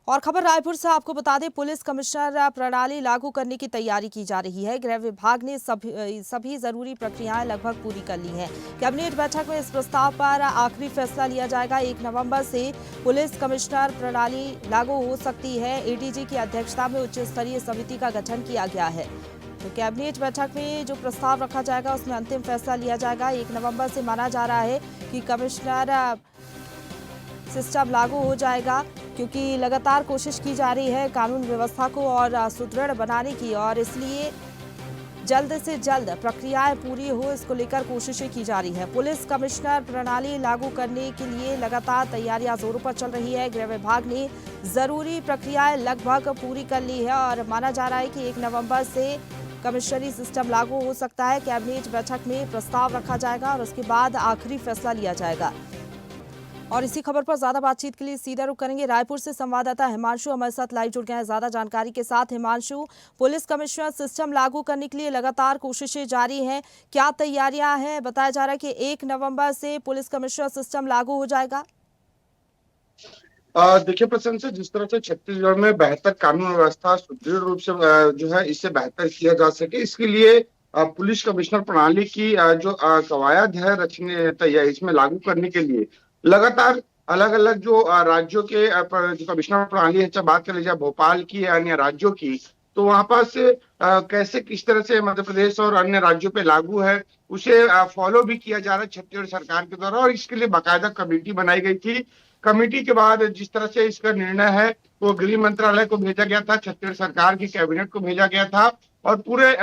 और खबर रायपुर से आपको बता दें, पुलिस कमिश्नर प्रणाली लागू करने की तैयारी की जा रही है। गृह विभाग ने सभी जरूरी प्रक्रियाएं लगभग पूरी कर ली हैं। कैबिनेट बैठक में इस प्रस्ताव पर आखिरी फैसला लिया जाएगा। 1 नवंबर से पुलिस कमिश्नर प्रणाली लागू हो सकती है। एडीजी की अध्यक्षता में उच्च स्तरीय समिति का गठन किया गया है। तो कैबिनेट बैठक में जो प्रस्ताव रखा जाएगा उसमें अंतिम फैसला लिया जाएगा। 1 नवंबर से माना जा रहा है कि कमिश्नर सिस्टम लागू हो जाएगा, क्योंकि लगातार कोशिश की जा रही है कानून व्यवस्था को और सुदृढ़ बनाने की, और इसलिए जल्द से जल्द प्रक्रियाएं पूरी हो, इसको लेकर कोशिशें की जा रही है। पुलिस कमिश्नर प्रणाली लागू करने के लिए लगातार तैयारियां जोरों पर चल रही है। गृह विभाग ने जरूरी प्रक्रियाएं लगभग पूरी कर ली है और माना जा रहा है कि 1 नवंबर से कमिश्नरी सिस्टम लागू हो सकता है। कैबिनेट बैठक में प्रस्ताव रखा जाएगा और उसके बाद आखिरी फैसला लिया जाएगा। और इसी खबर पर ज्यादा बातचीत के लिए सीधा रुख करेंगे। रायपुर से संवाददाता हिमांशु हमारे साथ लाइव जुड़ गए हैं ज्यादा जानकारी के साथ। हिमांशु, पुलिस कमिश्नर सिस्टम लागू करने के लिए लगातार कोशिशें जारी हैं, क्या तैयारियां हैं? बताया जा रहा है कि 1 नवंबर से पुलिस कमिश्नर सिस्टम लागू हो जाएगा। देखिए प्रसन्न से, जिस तरह से छत्तीसगढ़ में बेहतर कानून व्यवस्था सुदृढ़ रूप से जो है इससे बेहतर किया जा सके, इसके लिए पुलिस कमिश्नर प्रणाली की जो कवायद है रचने तैयार इसमें लागू करने के लिए लगातार अलग अलग जो राज्यों के जो कमिश्नर प्रणाली है, चाहे बात कर लीजिए भोपाल की या अन्य राज्यों की, तो वहां पास कैसे किस तरह से मध्य प्रदेश और अन्य राज्यों पे लागू है उसे फॉलो भी किया जा रहा है छत्तीसगढ़ सरकार के द्वारा। और इसके लिए बाकायदा कमेटी बनाई गई थी। कमेटी के बाद जिस तरह से इसका निर्णय है वो गृह मंत्रालय को भेजा गया था, छत्तीसगढ़ सरकार की कैबिनेट को भेजा गया था, और पूरे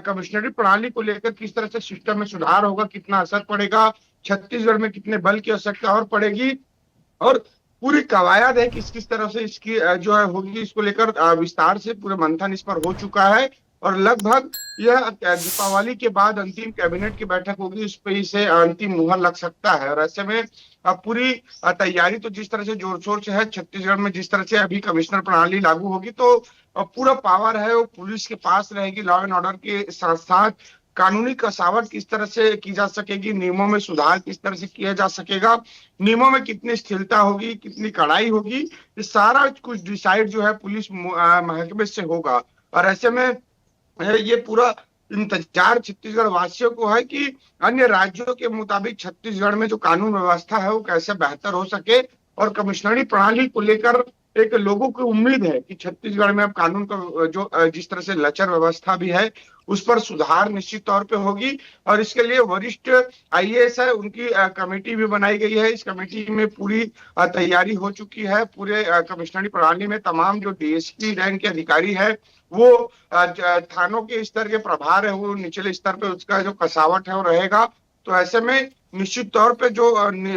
कमिश्नरी प्रणाली को लेकर किस तरह से सिस्टम में सुधार होगा, कितना असर पड़ेगा, छत्तीसगढ़ में कितने बल की आवश्यकता और पड़ेगी, और पूरी कवायद है किस किस तरह से इसकी जो है होगी, इसको लेकर विस्तार से पूरे मंथन इस पर हो चुका है। और लगभग यह दीपावली के बाद अंतिम कैबिनेट की बैठक होगी, उस पर इसे अंतिम मुहर लग सकता है। और ऐसे में पूरी तैयारी तो जिस तरह से जोर शोर से है छत्तीसगढ़ में, जिस तरह से अभी कमिश्नर प्रणाली लागू होगी तो पूरा पावर है वो पुलिस के पास रहेगी। लॉ एंड ऑर्डर के साथ साथ कानूनी कसावट किस तरह से की जा सकेगी, नियमों में सुधार किस तरह से किया जा सकेगा, नियमों में कितनी स्थिरता होगी, कितनी कड़ाई होगी, ये सारा कुछ डिसाइड जो है पुलिस महकमे से होगा। और ऐसे में ये पूरा इंतजार छत्तीसगढ़ वासियों को है कि अन्य राज्यों के मुताबिक छत्तीसगढ़ में जो कानून व्यवस्था है वो कैसे बेहतर हो सके। और कमिश्नरी प्रणाली को लेकर एक लोगों की उम्मीद है कि छत्तीसगढ़ में अब कानून का जो जिस तरह से लचर व्यवस्था भी है उस पर सुधार निश्चित तौर पे होगी। और इसके लिए वरिष्ठ आईएएस है उनकी कमेटी भी बनाई गई है। इस कमेटी में पूरी तैयारी हो चुकी है। पूरे कमिश्नरी प्रणाली में तमाम जो डीएसपी रैंक के अधिकारी है वो थानों के स्तर के प्रभार है वो निचले स्तर पे उसका जो कसावट है वो रहेगा। तो ऐसे में निश्चित तौर पे जो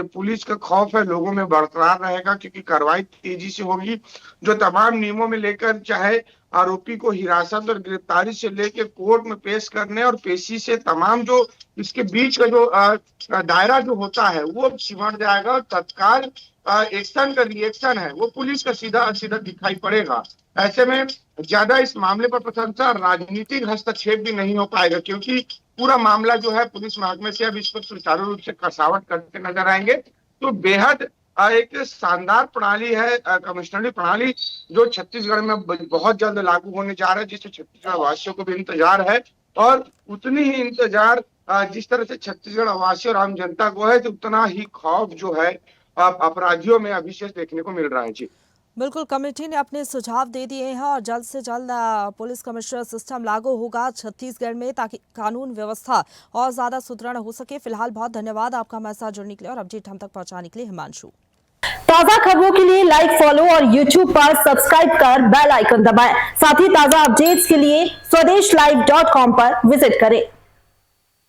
पुलिस का खौफ है लोगों में बरकरार रहेगा, क्योंकि कार्रवाई तेजी से होगी। जो तमाम नियमों में लेकर चाहे आरोपी को हिरासत और गिरफ्तारी से लेकर कोर्ट में पेश करने और पेशी से तमाम जो इसके बीच का जो दायरा जो होता है वो सिमट जाएगा। तत्काल एक्शन का रिएक्शन है वो पुलिस का सीधा सीधा दिखाई पड़ेगा। ऐसे में ज्यादा इस मामले पर प्रशंसा राजनीतिक हस्तक्षेप भी नहीं हो पाएगा, क्योंकि पूरा मामला जो है पुलिस महकमे से अब इस पर सुचारू रूप से कसावट करते नजर आएंगे। तो बेहद एक शानदार प्रणाली है कमिश्नरी प्रणाली, जो छत्तीसगढ़ में बहुत जल्द लागू होने जा रहा है, जिससे छत्तीसगढ़ वासियों को भी इंतजार है। और उतनी ही इंतजार जिस तरह से छत्तीसगढ़ वासियों और आम जनता को है, उतना ही खौफ जो है अपराधियों में अभी से देखने को मिल रहा है। जी बिल्कुल, कमेटी ने अपने सुझाव दे दिए हैं और जल्द से जल्द पुलिस कमिश्नर सिस्टम लागू होगा छत्तीसगढ़ में, ताकि कानून व्यवस्था और ज्यादा सुदृढ़ हो सके। फिलहाल बहुत धन्यवाद आपका हमारे साथ जुड़ने के लिए और अपडेट हम तक पहुंचाने के लिए, हिमांशु। ताजा खबरों के लिए लाइक, फॉलो और YouTube पर सब्सक्राइब कर बेल आइकन दबाएं। साथ ही ताजा अपडेट्स के लिए swedeshlive.com पर विजिट करें।